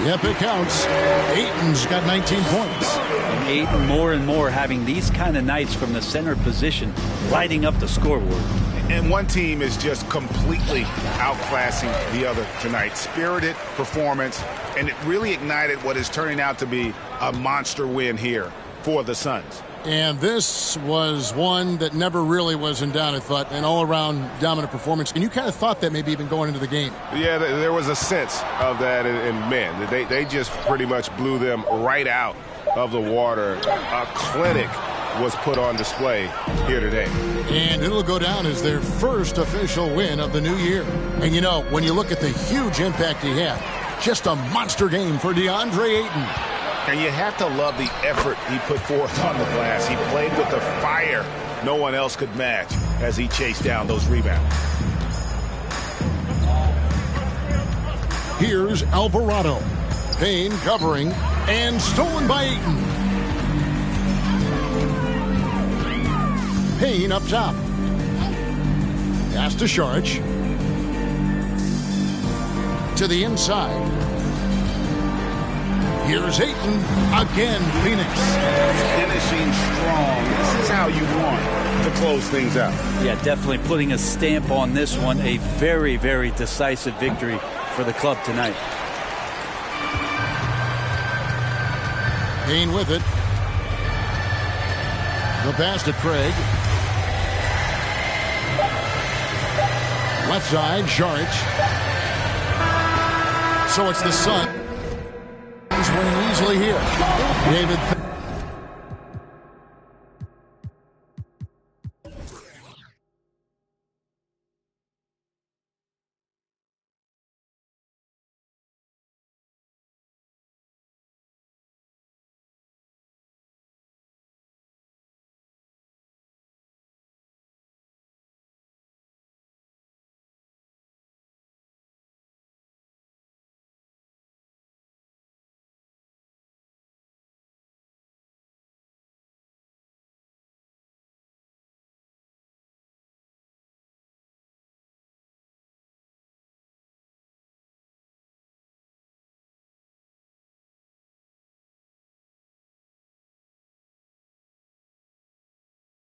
Yep, it counts. Ayton's got 19 points. And Ayton more and more having these kind of nights from the center position, lighting up the scoreboard. And one team is just completely outclassing the other tonight. Spirited performance, and it really ignited what is turning out to be a monster win here for the Suns. And this was one that never really was in doubt, I thought, an all-around dominant performance. And you kind of thought that maybe even going into the game. Yeah, there was a sense of that in men. They just pretty much blew them right out of the water. A clinic was put on display here today. And it'll go down as their first official win of the new year. And, you know, when you look at the huge impact he had, just a monster game for DeAndre Ayton. And you have to love the effort he put forth on the glass. He played with the fire no one else could match as he chased down those rebounds. Here's Alvarado. Payne covering and stolen by Ayton. Payne up top. Pass to Sharch. To the inside. Here's Ayton. Again, Phoenix. Finishing strong. This is how you want to close things out. Yeah, definitely putting a stamp on this one. A very, very decisive victory for the club tonight. Payne with it. The pass to Craig. Left side, Sharch. So it's the Suns winning easily here. David.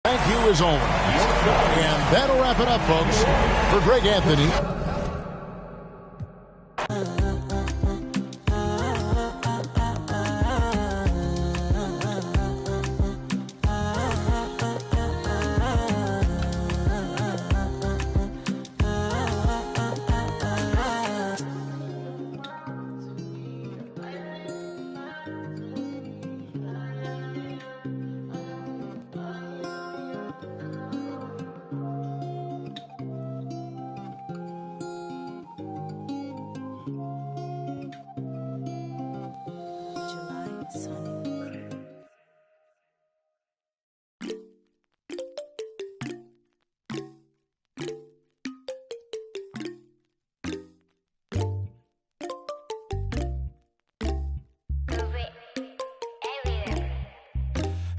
Thank you as always. And that'll wrap it up, folks. For Greg Anthony.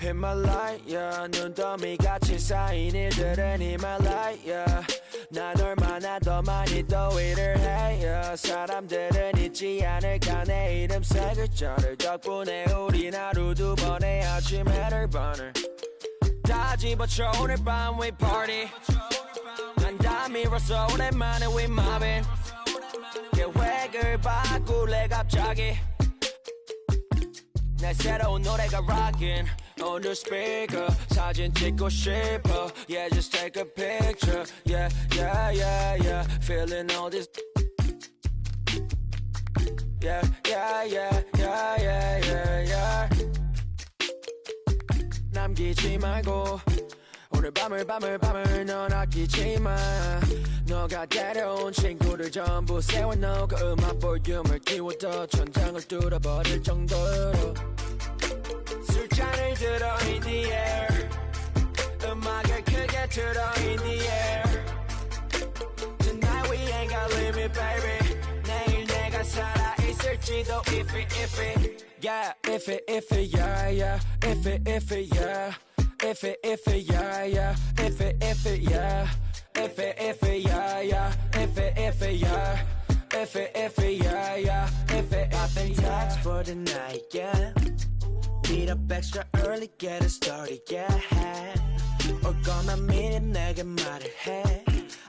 Himalaya 눈더미 같이 쌓인 일들은 Himalaya 난 얼마나 더 많이 더위를 해요 사람들은 잊지 않을까 내 이름 세 글자를 덕분에 우린 하루 두 번의 아침 해를 번을 다 집어쳐 오늘 밤 we party 난 다 밀었어 오랜만에 we mobbing 계획을 바꿀래 갑자기 내 새로운 노래가 rockin' on the speaker 사진 찍고 싶어 yeah just take a picture yeah yeah yeah yeah feeling all this yeah yeah yeah yeah yeah yeah yeah 남기지 말고 오늘 밤을 넌 아끼지 마 너가 데려온 친구들 전부 세워놓고 음악 볼륨을 키워도 천장을 뚫어버릴 정도로 술잔을 들어 in the air 음악을 크게 틀어 in the air Tonight we ain't got limit baby 내일 내가 살아있을지도 if it yeah if it yeah yeah if it yeah if it yeah yeah if it yeah if it yeah yeah if it yeah if it yeah yeah if it I've been taxed for the night yeah meet up extra early get it started yeah 올 거면 미리 내게 말을 해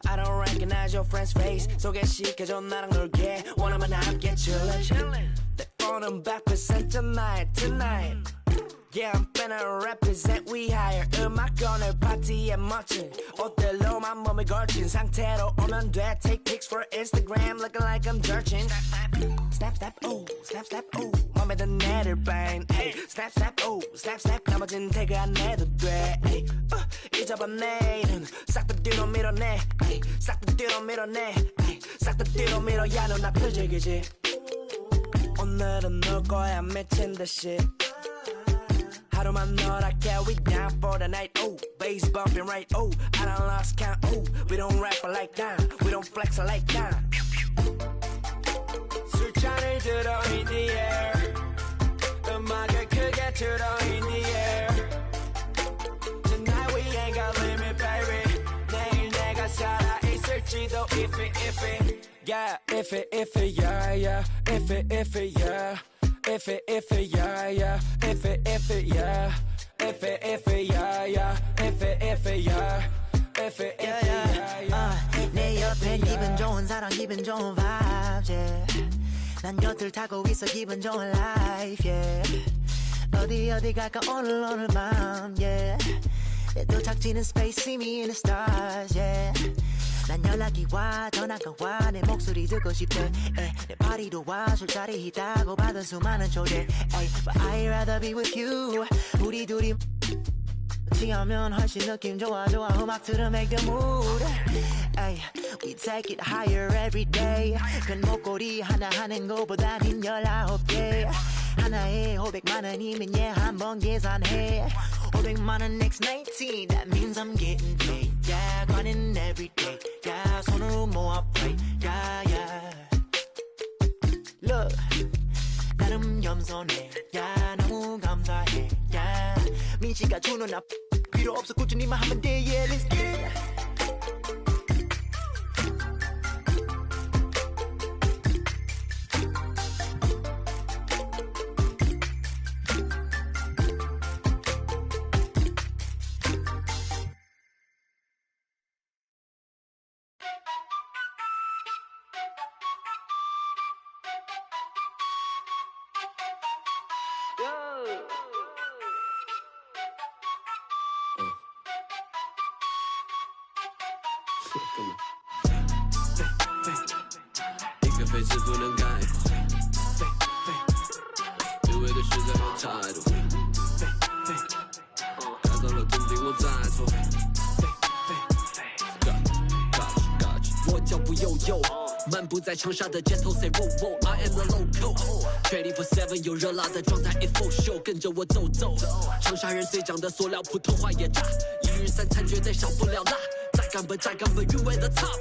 I don't recognize your friend's face 소개시켜줘 나랑 놀게 원하면 함께 chillin' 내 오는 100% tonight Yeah, I'm finna represent we higher 음악 오늘 파티에 멋진 옷들로만 몸을 걸친 상태로 오면 돼 Take pics for Instagram looking like I'm jerking Snap, snap, ooh, snap, snap, ooh 맘에 든 애를 bang Snap, snap, ooh, snap, snap 나머진 태그 안 해도 돼 잊어봐 내일은 싹 다 뒤로 밀어내 싹 다 뒤로 밀어내 싹 다 뒤로 밀어 야 넌 앞을 즐기지 오늘은 놀 거야 미친 듯이 하루만 놀아게 we down for the night oh bass bumping right oh I done lost count oh we don't rap like that we don't flex like that 술잔을 들어 in the air 음악을 크게 틀어 in the air Tonight we ain't got limit baby 내일 내가 살아있을지도 if it yeah if it yeah yeah if it yeah if it yeah yeah if it yeah if it yeah yeah if it yeah if it yeah 내 옆에 기분 좋은 사람 기분 좋은 vibes yeah 난 곁을 타고 있어 기분 좋은 life yeah 어디 갈까 오늘 밤 yeah 내 도착지는 space see me in the stars yeah 난 연락이 와 전화가 와 내 목소리 듣고 싶대 내 파티도 와 술자리 있다고 받은 수많은 초대 But I'd rather be with you 우리 둘이 취하면 훨씬 느낌 좋아 음악 들어 make the mood We take it higher every day 큰 목걸이 하나 하는 거보단 힘 19개 하나에 500만 원이면 한번 계산해 500만 원 next 19 That means I'm getting paid Yeah running every day Yeah 손으로 모아 pray Yeah yeah Look 나름 겸손해 Yeah 너무 감사해 Yeah 민씨가 주는 나 필요 없어 꾸준히만 하면 돼 Yeah let's get it一个飞字不能概括，对味的是这种态度，看到了肯定我在错。我脚步悠悠，漫步在长沙的街头 ，say whoa whoa，I am the local，24/7有热辣的状态 ，it for show，跟着我走走。长沙人最讲的塑料，普通话也炸，一日三餐绝对少不了辣。再干杯，韵味的 top。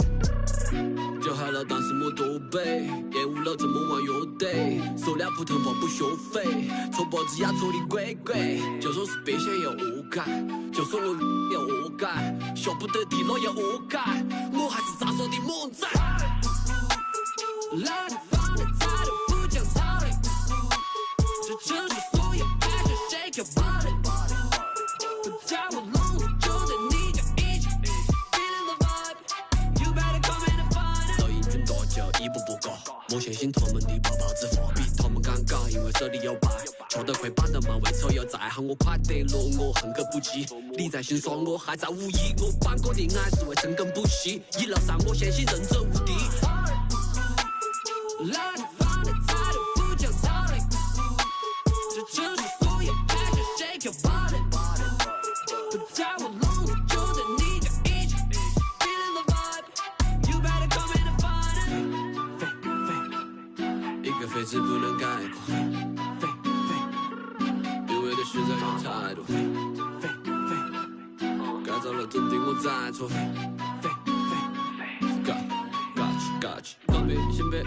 酒嗨了，但是莫多杯，厌恶了怎么玩乐队？塑料普通话不收费，抽脖子压错的鬼鬼，就算是变现也活该，就算我也活该，晓不得地牢也活该，我还是咋说的猛仔。老地方的态度不讲道理，这城市所有 passion shake your body， 不在我笼子就在你家一起。一步步高，莫相信他们的泡泡之话，比他们尴尬，因为手里有牌，吃得快把人慢为丑，又再喊我快得落，我恨个不羁。你在心酸，我还在无意，我办过恋爱是为深耕不息。一路上我相信人者无敌。老地方的态度不讲道理，这城市所有 passion shake your body， 不在我笼子就在你家一起 ，feeling the vibe。在做。Gotcha，东北新北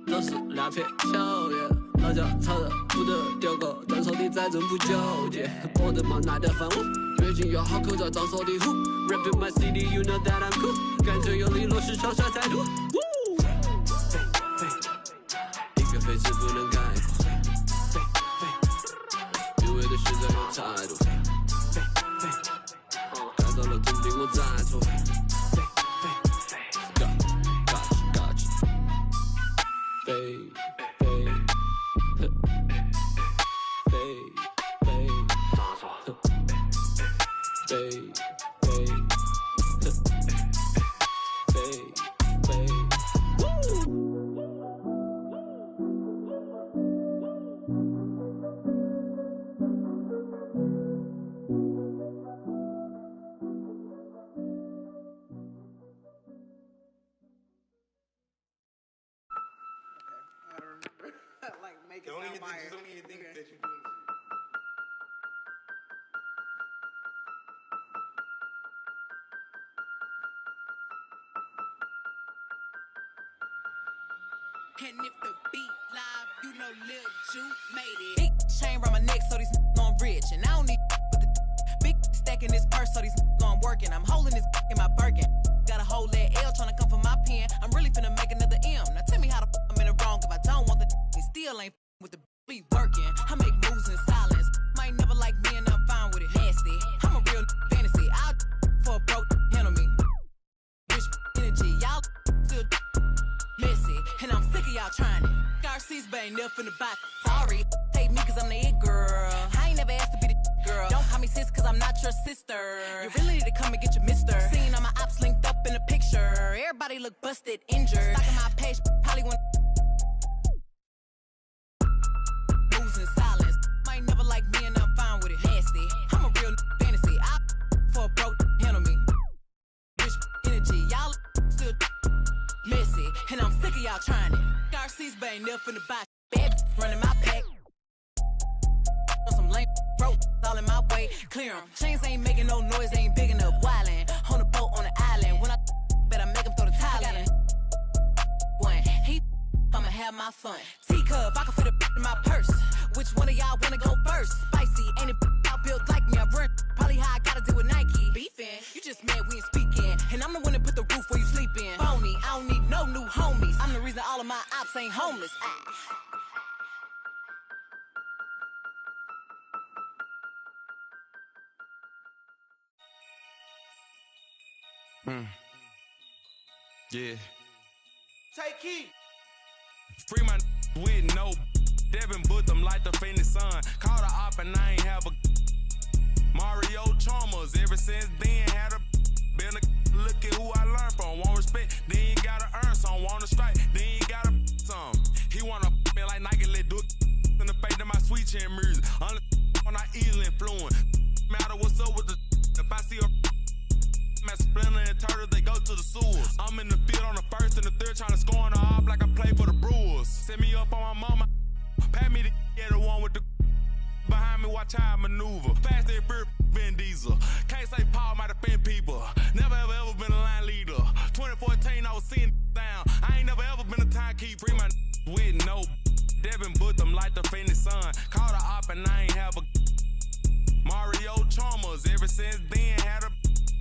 都是两片笑耶，老家吵得不得丢狗，但手里再真不纠结。我的妈奶的饭屋，最近要好口罩找手的虎 ，Rapping my city，you know that I'm cool， 感觉有力落实上下态度。一个飞词不能概括，因为对实在有态度。改造了总比我在错。And if the beat live, you know Lil Ju made it. Big chain around my neck, so these on rich. And I don't need with the big stack in this purse, so these on working. I'm holding this in my Birkin. Got a whole leg L trying to come for my pen. I'm really finna make another M. Now tell me how the I'm in the wrong if I don't want the he still ain't with the be working. I make moves in silence. Might never like me and I'm fine with it. Nasty. I'm a real fantasy. I'll for a broke handle me. Rich energy, y'all still messy, and I'm sick of y'all trying it. RC's bang up in the box. Sorry, take me cause I'm the it girl. I ain't never asked to be the girl. Don't call me sis cause I'm not your sister. You really need to come and get your mister. Seen all my ops linked up in the picture. Everybody look busted, injured. Stalking my page, probably want moves in silence. Might never like me and I'm fine with it. Nasty, I'm a real fantasy. I for a broke handle me. Rich energy, y'all still messy, and I'm sick of y'all trying it. RC's bang up in the box. Bad running my pack. On some lame broke, all in my way. Clear 'em. Chains ain't making no noise, ain't big enough. Wildin' on the boat on the island. When I better make him throw the tile in. One, I'ma have my fun. Teacup, I can fit a in my purse. Which one of y'all wanna go first? Spicy, ain't it out built like me? I run probably how I gotta deal with Nike. Beefin', you just mad we ain't speaking. And I'm the one that put the roof where you sleep in. Phony, I don't need no new homies. I'm the reason all of my ops ain't homeless. Yeah. Take key. Free my with no Devin booked them like the Phoenix Sun. Called her op and I ain't have a Mario Chalmers. Ever since then had a been a look at who I learned from. Want respect, then you gotta earn some. Want to strike, then you gotta some. He wanna me like Nike, let do in the face of my sweet chin music. On I easily influence. Matter what's up with the if I see a Splinter and Turtles, they go to the sewers. I'm in the field on the first and the third, trying to score on the op like I play for the Brewers. Set me up on my mama, pat me the one with the behind me, watch how I maneuver. Fast and fear, Vin Diesel. Can't say Paul might offend people. Never ever been a line leader. 2014, I was seeing down. I ain't never ever been a timekeeper. Free my with no Devin booked them like the Phoenix Sun. Called her op and I ain't have a Mario Chalmers. Ever since then had a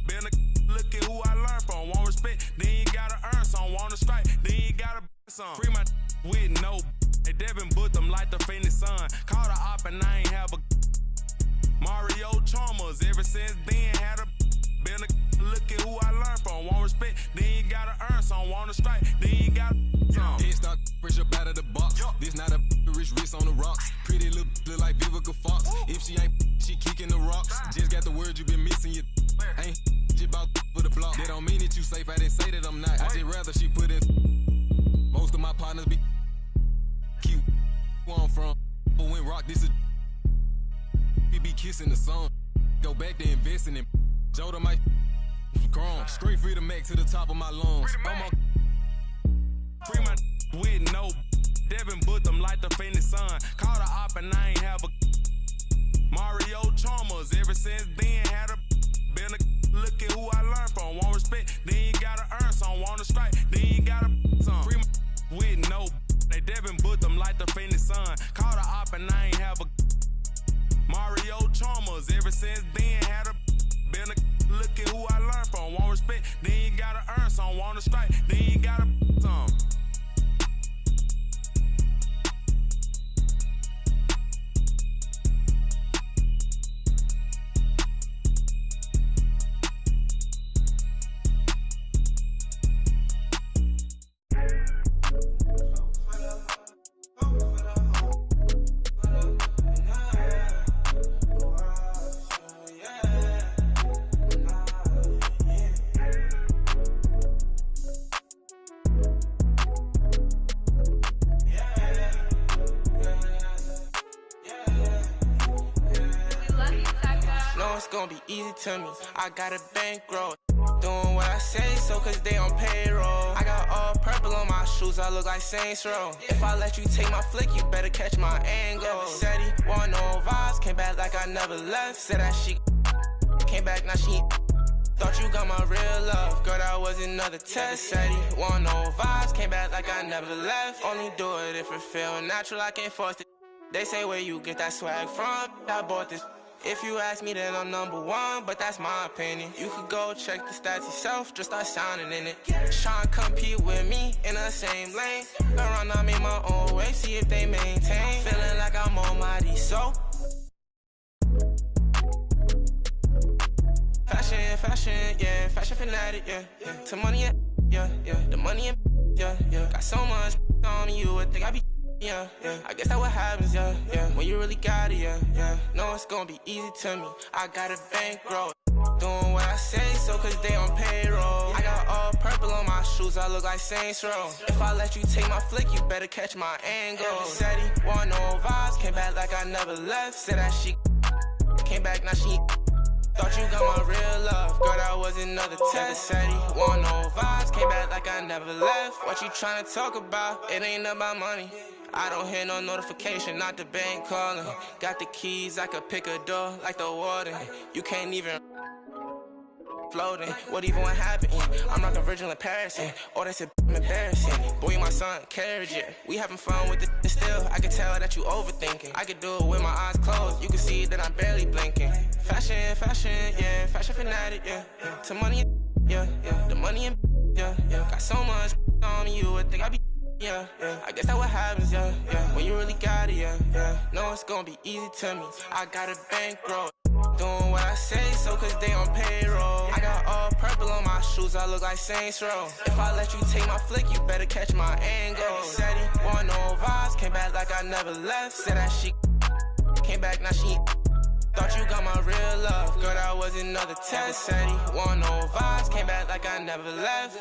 been a look at who I learned from. Want respect, then you gotta earn some. Want to strike, then you gotta some. Free my with no Devin booked them like the Phoenix Sun. Called her op and I ain't have a Mario Chalmers. Ever since then had a been a look at who I learned from. Want respect, then you gotta earn some. Want to strike, then you gotta some. Head start fresh up out of the box. This not a rich wrist on the rocks. Pretty look like Vivica Fox. If she ain't, she kicking the rocks. Just got the word you been missing. You ain't just about for the block. That don't mean that you safe. I didn't say that I'm not. I just rather she put in. Most of my partners be cute. Where I'm from, but when rock this is. We be kissing the sun. Go back to investing in. Joda might grown. Straight free to make to the top of my lungs. I'm on. Free my with no Devin booked them like the Phoenix Sun. Called her op and I ain't have a Mario Chalmers. Ever since then had a been a look at who since then, had a been a look at who I learned from. Won't respect, then you gotta earn some. Wanna strike, then you gotta some. Gonna be easy to me. I got a bankroll. Doing what I say, so cause they on payroll. I got all purple on my shoes, I look like Saints Row. If I let you take my flick, you better catch my angle. Said he want no vibes, came back like I never left. Said that she came back, now she thought you got my real love. Girl, that was another test. Said he want no vibes, came back like I never left. Only do it if it feel natural, I can't force it. They say where you get that swag from, I bought this. If you ask me, then I'm #1, but that's my opinion. You could go check the stats yourself, just start sounding in it. Try and compete with me in the same lane. Around, I made my own way, see if they maintain. Feeling like I'm almighty, so. Fashion, yeah, fashion fanatic, yeah. To money, yeah. The money, yeah. Got so much on me, you would think I be. Yeah. I guess that's what happens, yeah. When you really got it, yeah. No, it's gonna be easy to me. I got a bankroll. Doing what I say, so cause they on payroll. I got all purple on my shoes, I look like Saints Row. If I let you take my flick, you better catch my angle. Said he want no vibes, came back like I never left. Said that she came back, now she thought you got my real love. Girl, that was another test. Said he want no vibes, came back like I never left. What you tryna talk about? It ain't about money. I don't hear no notification, not the bank calling. Got the keys, I could pick a door like the warden. You can't even floating. What even would happen? I'm like a virgin in Paris, or they said embarrassing. Boy, my son, carriage, yeah. We having fun with it still. I can tell that you overthinking. I could do it with my eyes closed. You can see that I'm barely blinking. Fashion, yeah. Fashion fanatic, yeah. To money, yeah. The money, yeah. Got so much on me, you would think I be. Yeah. I guess that's what happens, yeah. When you really got it, yeah. No, it's gonna be easy to me. I got a bankroll. Doing what I say, so cause they on payroll. I got all purple on my shoes, I look like Saints Row. If I let you take my flick, you better catch my angle. Said he want no vibes, came back like I never left. Said that she came back, now she thought you got my real love. Girl, that was another test. Said he want no vibes, came back like I never left.